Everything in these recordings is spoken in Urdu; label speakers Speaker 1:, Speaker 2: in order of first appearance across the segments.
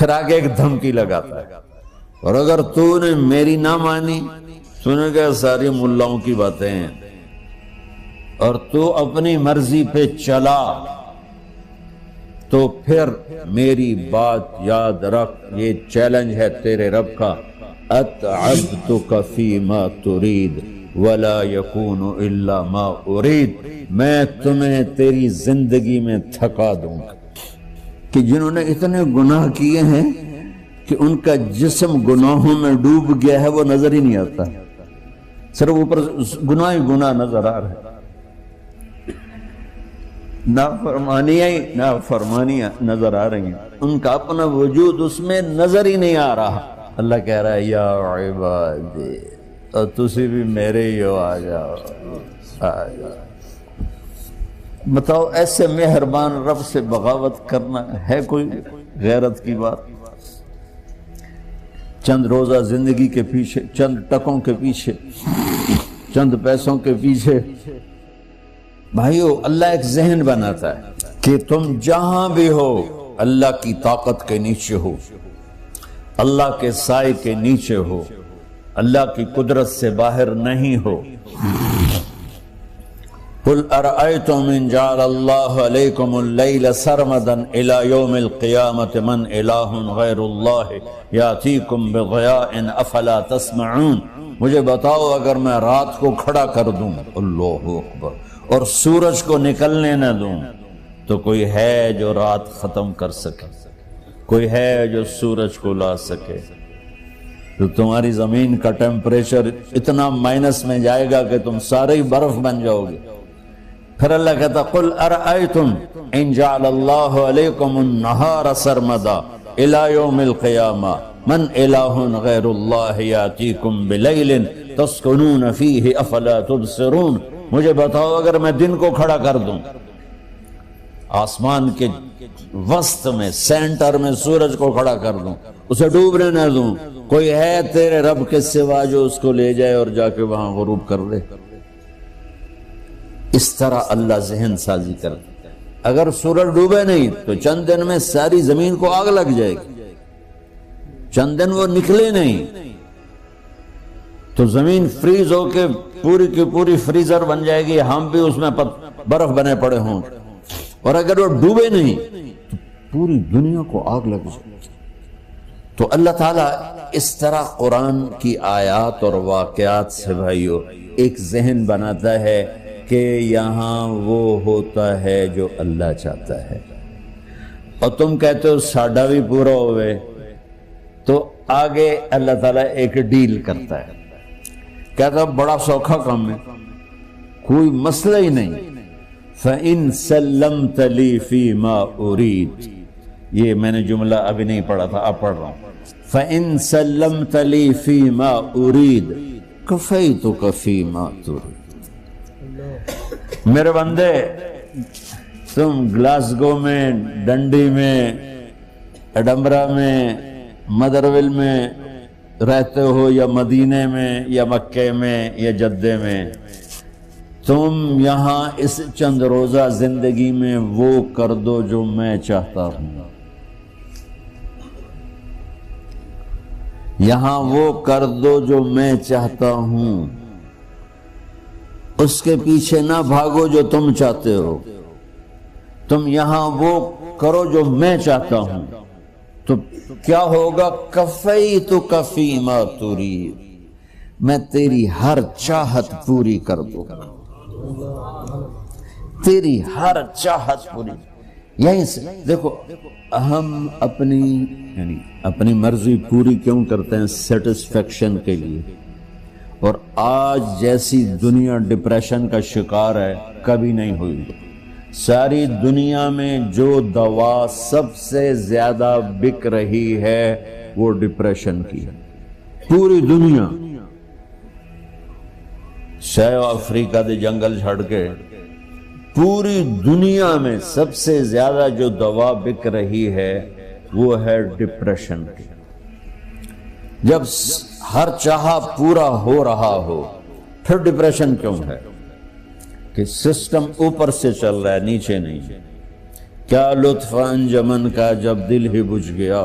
Speaker 1: پھر آگے ایک دھمکی لگاتا ہے، اور اگر تو نے میری نہ مانی، تو نے کہا ساری ملاؤں کی باتیں ہیں، اور تو اپنی مرضی پہ چلا، تو پھر میری بات یاد رکھ، یہ چیلنج ہے تیرے رب کا، اتعبتک فیما ترید ولا یکون الا ما ارید، میں تمہیں تیری زندگی میں تھکا دوں گا۔ کہ جنہوں نے اتنے گناہ کیے ہیں کہ ان کا جسم گناہوں میں ڈوب گیا ہے، وہ نظر ہی نہیں آتا، صرف اوپر گناہ ہی گناہ نظر آ رہا ہے، نافرمانیاں نظر آ رہی ہیں، ان کا اپنا وجود اس میں نظر ہی نہیں آ رہا۔ اللہ کہہ رہا ہے یا عبادی، اور تسی بھی میرے ہی ہو، آ جاؤ آ جاؤ۔ بتاؤ ایسے مہربان رب سے بغاوت کرنا ہے کوئی غیرت کی بات؟ چند روزہ زندگی کے پیچھے، چند ٹکوں کے پیچھے، چند پیسوں کے پیچھے، بھائیو اللہ ایک ذہن بناتا ہے کہ تم جہاں بھی ہو اللہ کی طاقت کے نیچے ہو، اللہ کے سائے کے نیچے ہو، اللہ کی قدرت سے باہر نہیں ہو۔ قل ارأيتم ان جعل الله عليكم الليل سرمدا الى يوم القيامة من اله غير الله ياتيكم بضياء افلا تسمعون، مجھے بتاؤ اگر میں رات کو کھڑا کر دوں، اللہ اکبر، اور سورج کو نکلنے نہ دوں، تو کوئی ہے جو رات ختم کر سکے؟ کوئی ہے جو سورج کو لا سکے؟ تو تمہاری زمین کا ٹیمپریچر اتنا مائنس میں جائے گا کہ تم سارے ہی برف بن جاؤ گے۔ پھر اللہ کہتا قل ارأیتم ان جعل اللہ علیکم النہار سرمدا الى یوم القیامہ من الہ غیر اللہ یاتیکم بلیل تسکنون فیہ افلا تبصرون، مجھے بتاؤ اگر میں دن کو کھڑا کر دوں، آسمان کے وسط میں سینٹر میں سورج کو کھڑا کر دوں، اسے ڈوبنے نہ دوں، کوئی ہے تیرے رب کے سوا جو اس کو لے جائے اور جا کے وہاں غروب کر دے؟ اس طرح اللہ ذہن سازی کرتا ہے۔ اگر سورج ڈوبے نہیں تو چند دن میں ساری زمین کو آگ لگ جائے گی، چند دن وہ نکلے نہیں تو زمین فریز ہو کے پوری کی پوری فریزر بن جائے گی، ہم بھی اس میں برف بنے پڑے ہوں، اور اگر وہ ڈوبے نہیں تو پوری دنیا کو آگ لگ جائے گی۔ تو اللہ تعالیٰ اس طرح قرآن کی آیات اور واقعات سے بھائیو ایک ذہن بناتا ہے کہ یہاں وہ ہوتا ہے جو اللہ چاہتا ہے، اور تم کہتے ہو ساڈا بھی پورا ہوئے، تو آگے اللہ تعالیٰ ایک ڈیل کرتا ہے، کہتا ہے بڑا سوکھا کام ہے، کوئی مسئلہ ہی نہیں، فَإِن سَلَّمْتَ لِي فِي مَا أُرِيد، یہ میں نے جملہ ابھی نہیں پڑھا تھا، اب پڑھ رہا ہوں، فَإِن سَلَّمْتَ لِي فِي مَا أُرِيد كَفَيْتُكَ فِي مَا تُرِيد۔ میرے بندے تم گلاسگو میں، ڈنڈی میں، ایڈمبرا میں، مدرول میں رہتے ہو، یا مدینے میں، یا مکے میں، یا جدے میں، تم یہاں اس چند روزہ زندگی میں وہ کر دو جو میں چاہتا ہوں، یہاں وہ کر دو جو میں چاہتا ہوں، اس کے پیچھے نہ بھاگو جو تم چاہتے ہو، تم یہاں وہ کرو جو میں چاہتا ہوں، تو کیا ہوگا؟ کفیتک فیما ترید، میں تیری ہر چاہت پوری کر دوں گا، تیری ہر چاہت پوری۔ یہیں سے دیکھو ہم اپنی مرضی پوری کیوں کرتے ہیں؟ سیٹسفیکشن کے لیے، اور آج جیسی دنیا ڈپریشن کا شکار ہے کبھی نہیں ہوئی۔ ساری دنیا میں جو دوا سب سے زیادہ بک رہی ہے وہ ڈپریشن کی ہے، پوری دنیا، شاید افریقہ دے جنگل چھڑ کے پوری دنیا میں سب سے زیادہ جو دوا بک رہی ہے وہ ہے ڈپریشن کی۔ جب ہر چاہا پورا ہو رہا ہو پھر ڈپریشن کیوں ہے؟ کہ سسٹم اوپر سے چل رہا ہے، نیچے نہیں۔ کیا لطف انجمن کا جب دل ہی بجھ گیا،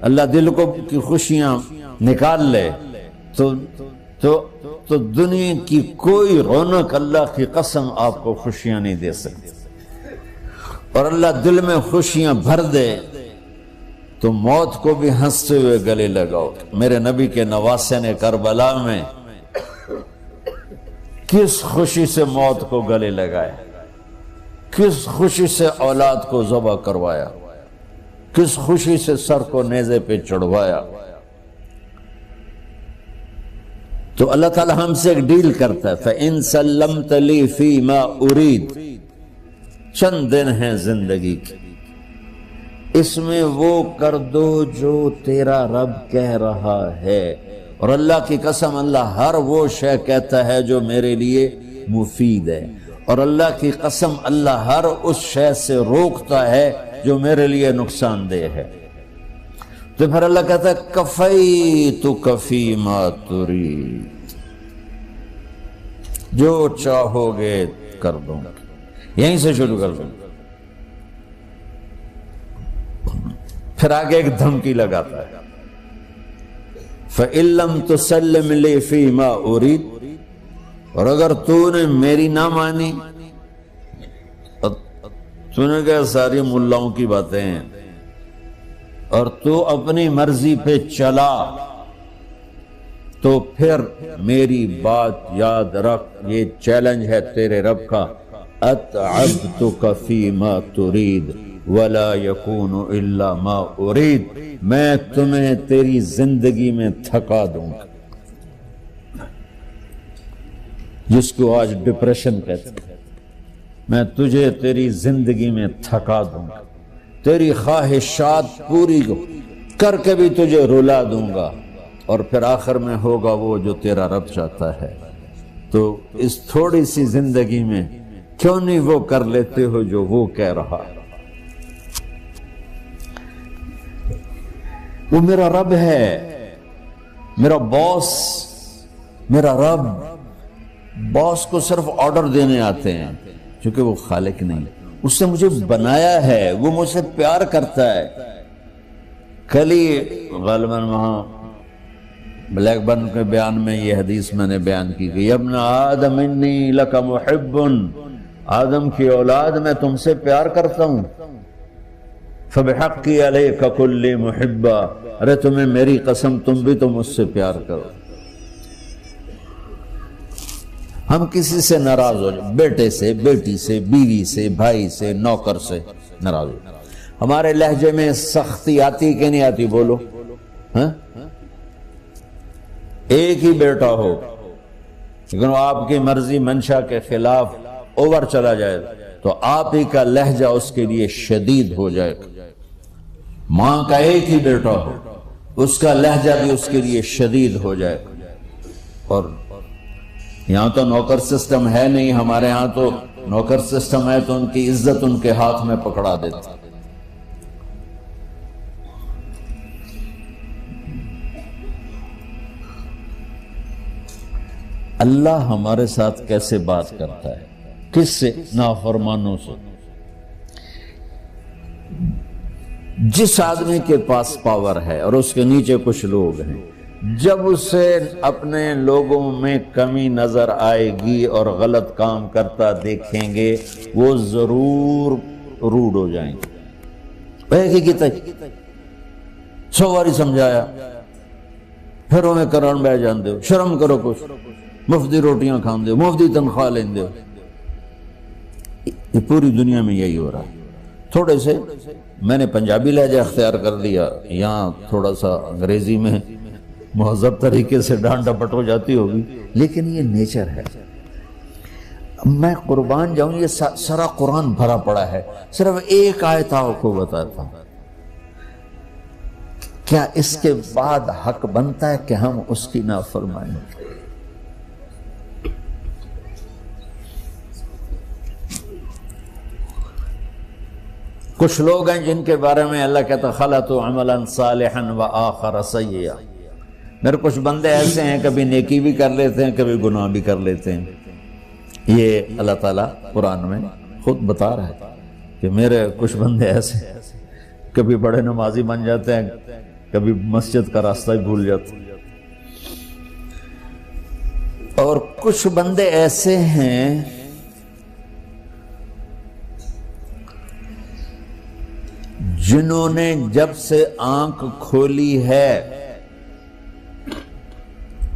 Speaker 1: اللہ دل کو کی خوشیاں نکال لے تو دنیا کی کوئی رونق اللہ کی قسم آپ کو خوشیاں نہیں دے سکتی، اور اللہ دل میں خوشیاں بھر دے تو موت کو بھی ہنستے ہوئے گلے لگاؤ۔ میرے نبی کے نواسے نے کربلا میں کس خوشی سے موت کو گلے لگایا، کس خوشی سے اولاد کو ذبح کروایا، کس خوشی سے سر کو نیزے پہ چڑھوایا۔ تو اللہ تعالی ہم سے ایک ڈیل کرتا ہے، فَإِن سَلَّمْتَ لِي فِي مَا أُرِيد، چند دن ہیں زندگی کی، اس میں وہ کر دو جو تیرا رب کہہ رہا ہے۔ اور اللہ کی قسم اللہ ہر وہ شے کہتا ہے جو میرے لیے مفید ہے، اور اللہ کی قسم اللہ ہر اس شے سے روکتا ہے جو میرے لیے نقصان دہ ہے۔ تو پھر اللہ کہتا ہے کفیتک فی ما ترید، جو چاہو گے کر دوں گا، یہیں سے شروع کر دوں گا۔ پھر آگے ایک دھمکی لگاتا ہے، فَإِن لَّمْ تُسَلِّمْ لِي فِي مَا أُرِيدُ، اور اگر تو نے میری نہ مانی، تو نے کہا ساری ملاؤں کی باتیں ہیں، اور تو اپنی مرضی پہ چلا، تو پھر میری بات یاد رکھ، یہ چیلنج ہے تیرے رب کا، أَتْعَبْتُكَ فِي مَا تُرِيدُ وَلَا يَكُونُ إِلَّا مَا أُرِيدُ، میں تمہیں تیری زندگی میں تھکا دوں گا، جس کو آج ڈپریشن کہتے ہیں، میں تجھے تیری زندگی میں تھکا دوں گا، تیری خواہشات پوری کر کے بھی تجھے رلا دوں گا، اور پھر آخر میں ہوگا وہ جو تیرا رب چاہتا ہے۔ تو اس تھوڑی سی زندگی میں کیوں نہیں وہ کر لیتے ہو جو وہ کہہ رہا ہے؟ وہ میرا رب ہے، میرا باس، میرا رب۔ باس کو صرف آرڈر دینے آتے ہیں، چونکہ وہ خالق نہیں، اس نے مجھے بنایا ہے، وہ مجھ سے پیار کرتا ہے۔ کل ہی غالباً وہاں بلیک برن کے بیان میں یہ حدیث میں نے بیان کی کہ ابن آدم انی لک محب، آدم کی اولاد میں تم سے پیار کرتا ہوں، فبحقی علیک کل محبا، ارے تمہیں میری قسم تم بھی تو مجھ سے پیار کرو۔ ہم کسی سے ناراض ہو جائیں، بیٹے سے، بیٹی سے، بیوی سے، بھائی سے، نوکر سے ناراض ہو جائیں، ہمارے لہجے میں سختی آتی کہ نہیں آتی؟ بولو ہاں؟ ایک ہی بیٹا ہو لیکن وہ آپ کی مرضی منشا کے خلاف اوور چلا جائے تو آپ ہی کا لہجہ اس کے لیے شدید ہو جائے گا۔ ماں کا ایک ہی بیٹا ہو، اس کا لہجہ بھی اس کے لیے شدید ہو جائے گا۔ اور یہاں تو نوکر سسٹم ہے نہیں، ہمارے ہاں تو نوکر سسٹم ہے تو ان کی عزت ان کے ہاتھ میں پکڑا دیتا۔ اللہ ہمارے ساتھ کیسے بات کرتا ہے؟ کس سے؟ نافرمانوں سے۔ جس آدمی کے پاس پاور ہے اور اس کے نیچے کچھ لوگ ہیں، جب اسے اپنے لوگوں میں کمی نظر آئے گی اور غلط کام کرتا دیکھیں گے، وہ ضرور روڈ ہو جائیں گے۔ ایک ہی کی 100 باری سمجھایا، پھر انہیں کرن بہ جان دے، شرم کرو، کچھ مفتی روٹیاں کھان دے، مفتی تنخواہ لین دے۔ یہ پوری دنیا میں یہی ہو رہا ہے۔ تھوڑے سے میں نے پنجابی لہجہ اختیار کر لیا، یہاں تھوڑا سا انگریزی میں مہذب طریقے سے ڈانٹ ڈپٹ ہو جاتی ہوگی، لیکن یہ نیچر ہے۔ میں قربان جاؤں، یہ سارا قرآن بھرا پڑا ہے، صرف ایک آیت آپ کو بتاتا ہوں۔ کیا اس کے بعد حق بنتا ہے کہ ہم اس کی نافرمانی؟ کچھ لوگ ہیں جن کے بارے میں اللہ کہتا خلطوا عملا صالحا وآخر سیئا، میرے کچھ بندے ایسے ہیں کبھی نیکی بھی کر لیتے ہیں، کبھی گناہ بھی کر لیتے ہیں۔ یہ اللہ تعالیٰ قرآن میں خود بتا رہا ہے کہ میرے کچھ بندے ایسے ہیں، کبھی بڑے نمازی بن جاتے ہیں، کبھی مسجد کا راستہ ہی بھول جاتا. اور کچھ بندے ایسے ہیں جنہوں نے جب سے آنکھ کھولی ہے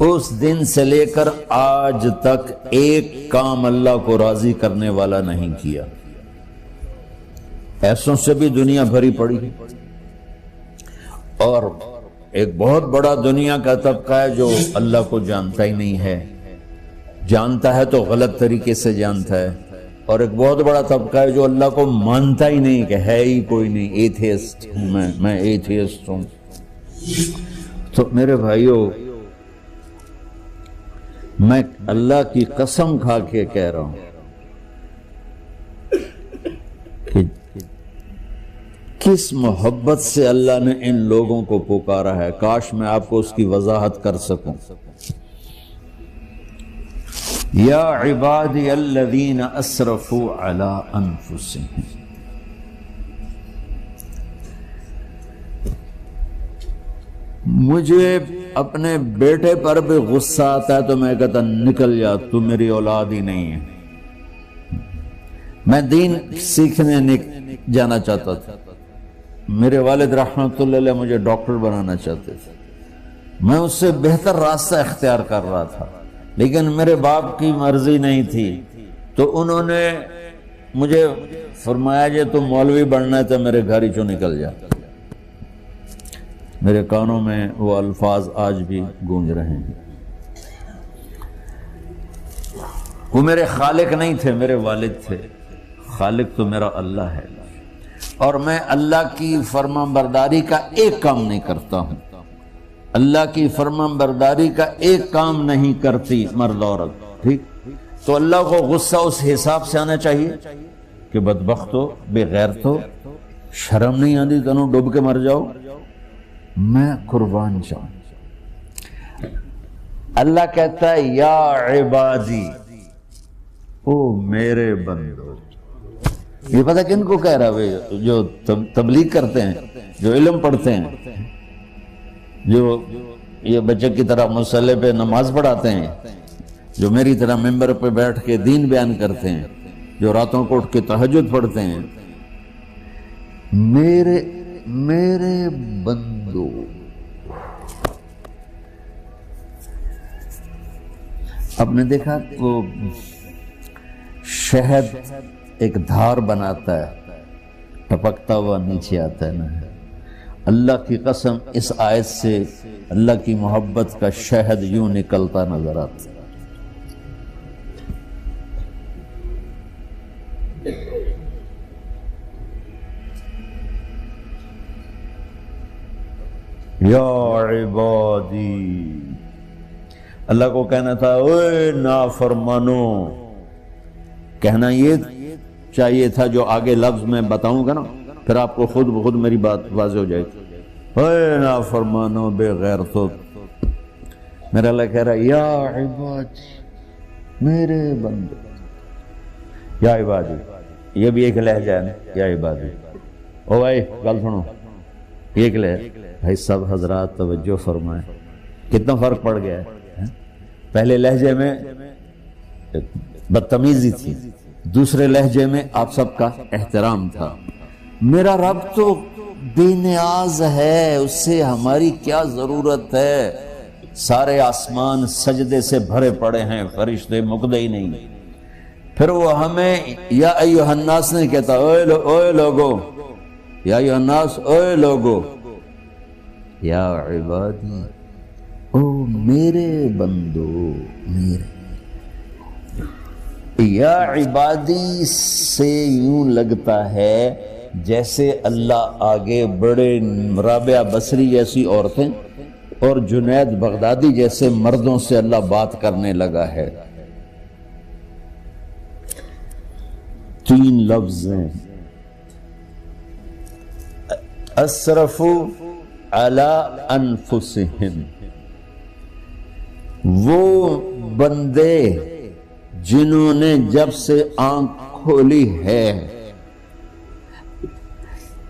Speaker 1: اس دن سے لے کر آج تک ایک کام اللہ کو راضی کرنے والا نہیں کیا. ایسوں سے بھی دنیا بھری پڑی. اور ایک بہت بڑا دنیا کا طبقہ ہے جو اللہ کو جانتا ہی نہیں ہے، جانتا ہے تو غلط طریقے سے جانتا ہے. اور ایک بہت بڑا طبقہ ہے جو اللہ کو مانتا ہی نہیں کہ ہے ہی کوئی نہیں. ایتھیسٹ ہوں میں ایتھیسٹ ہوں. تو میرے بھائیوں، میں اللہ کی قسم کھا کے کہہ رہا ہوں کہ کس محبت سے اللہ نے ان لوگوں کو پکارا ہے، کاش میں آپ کو اس کی وضاحت کر سکوں. یا عبادی الذین اسرفوا علی انفسہم. مجھے اپنے بیٹے پر بھی غصہ آتا ہے تو میں کہتا نکل جا، تو میری اولاد ہی نہیں ہے. میں دین سیکھنے جانا چاہتا تھا. میرے والد رحمۃ اللہ علیہ مجھے ڈاکٹر بنانا چاہتے تھے. میں اس سے بہتر راستہ اختیار کر رہا تھا، لیکن میرے باپ کی مرضی نہیں تھی. تو انہوں نے مجھے فرمایا جی تو مولوی بننا ہے تو میرے گھر ہی چوں نکل جا. میرے کانوں میں وہ الفاظ آج بھی گونج رہے ہیں. وہ میرے خالق نہیں تھے، میرے والد تھے. خالق تو میرا اللہ ہے، اور میں اللہ کی فرمان برداری کا ایک کام نہیں کرتا ہوں. اللہ کی فرمان برداری کا ایک کام نہیں کرتی مرد عورت. ٹھیک، تو اللہ کو غصہ اس حساب سے آنا چاہیے کہ بدبخت ہو، بے غیرت ہو، شرم نہیں آتی تنوں ڈوب کے مر جاؤ. میں قربان جاؤں. اللہ کہتا ہے یا عبادی، او میرے بندو. یہ پتہ کن کو کہہ رہا ہے؟ جو تبلیغ کرتے ہیں، جو علم پڑھتے ہیں، جو یہ بچے کی طرح مصلی پہ نماز پڑھاتے ہیں، جو میری طرح ممبر پہ بیٹھ کے دین بیان کرتے ہیں، جو راتوں کو اٹھ کے تہجد پڑھتے ہیں. میرے بندو، آپ نے دیکھا وہ شہد ایک دھار بناتا ہے، ٹپکتا ہوا نیچے آتا ہے نا. اللہ کی قسم اس آیت سے اللہ کی محبت کا شہد یوں نکلتا نظر آتا. یا عبادی، اللہ کو کہنا تھا اوے نافرمانو. کہنا یہ چاہیے تھا جو آگے لفظ میں بتاؤں گا نا، پھر آپ کو خود بخود میری بات واضح ہو جائے گی. اوے نافرمانو، بے غیرتو. میرا اللہ کہہ رہا ہے یا عبادی، میرے بندے. یا عبادی، یہ بھی ایک لہجہ ہے نا، یا عبادی. او بھائی گل سنو، ایک لہجہ. بھائی سب حضرات توجہ فرمائیں، کتنا فرق پڑ گیا ہے. پہلے لہجے میں بدتمیزی تھی، دوسرے لہجے میں آپ سب کا احترام تھا. میرا رب تو بے نیاز ہے، اس سے ہماری کیا ضرورت ہے. سارے آسمان سجدے سے بھرے پڑے ہیں، فرشتے مقدے ہی نہیں. پھر وہ ہمیں یا ایھا الناس نہیں کہتا، اوے لوگو، یا ایھا الناس، اوے لوگو. یا عبادی، او میرے بندو، میرے. یا عبادی سے یوں لگتا ہے جیسے اللہ آگے بڑے رابعہ بصری جیسی عورتیں اور جنید بغدادی جیسے مردوں سے اللہ بات کرنے لگا ہے. 3 لفظ ہیں، اسرفوا علی انفسہم. وہ بندے جنہوں نے جب سے آنکھ کھولی ہے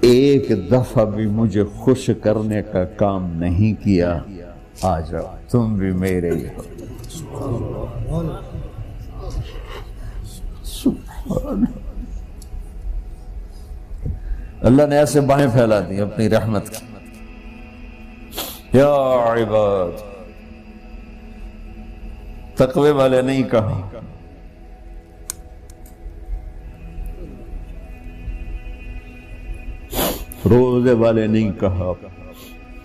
Speaker 1: ایک دفعہ بھی مجھے خوش کرنے کا کام نہیں کیا، آ جاؤ تم بھی میرے ہی ہو۔ سبحان اللہ نے ایسے باہیں پھیلا دی اپنی رحمت کی۔ یا عباد، تقوی والے نہیں کہا، روزے والے نہیں کہا،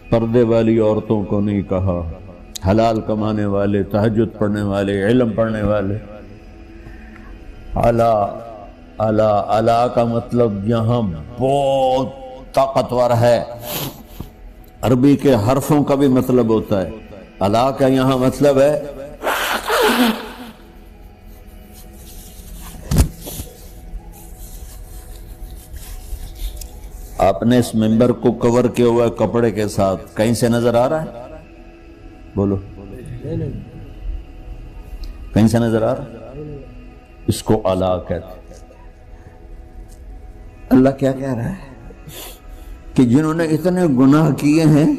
Speaker 1: پردے والی عورتوں کو نہیں کہا، حلال کمانے والے، تہجد پڑھنے والے، علم پڑھنے والے۔ اعلیٰ اعلیٰ اعلیٰ کا مطلب یہاں بہت طاقتور ہے، عربی کے حرفوں کا بھی مطلب ہوتا ہے۔ اعلیٰ کا یہاں مطلب ہے آپ نے اس ممبر کو کور کیا ہوا ہے کپڑے کے ساتھ، کہیں سے نظر آ رہا ہے؟ بولو، کہیں سے نظر آ رہا ہے؟ اس کو اعلیٰ کہتے ہیں۔ اللہ کیا کہہ رہا ہے کہ جنہوں نے اتنے گناہ کیے ہیں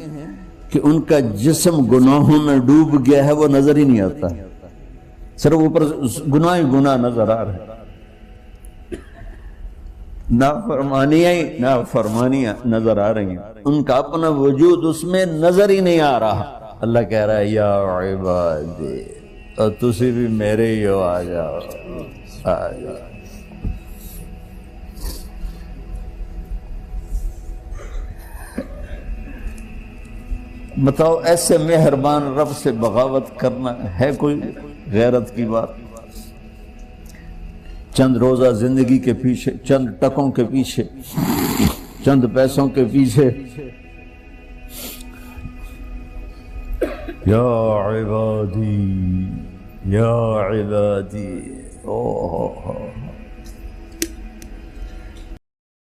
Speaker 1: کہ ان کا جسم گناہوں میں ڈوب گیا ہے، وہ نظر ہی نہیں آتا، صرف اوپر گناہ ہی گناہ نظر آ رہا ہے، نافرمانیاں نظر آ رہی ہیں، ان کا اپنا وجود اس میں نظر ہی نہیں آ رہا۔ اللہ کہہ رہا ہے یا عبادی، اور تسی بھی میرے ہی ہو، آ جاؤ آ جاؤ۔ بتاؤ ایسے مہربان رب سے بغاوت کرنا ہے کوئی غیرت کی بات؟ چند روزہ زندگی کے پیچھے، چند ٹکوں کے پیچھے، چند پیسوں کے پیچھے، یا عبادی یا عبادی، اوہ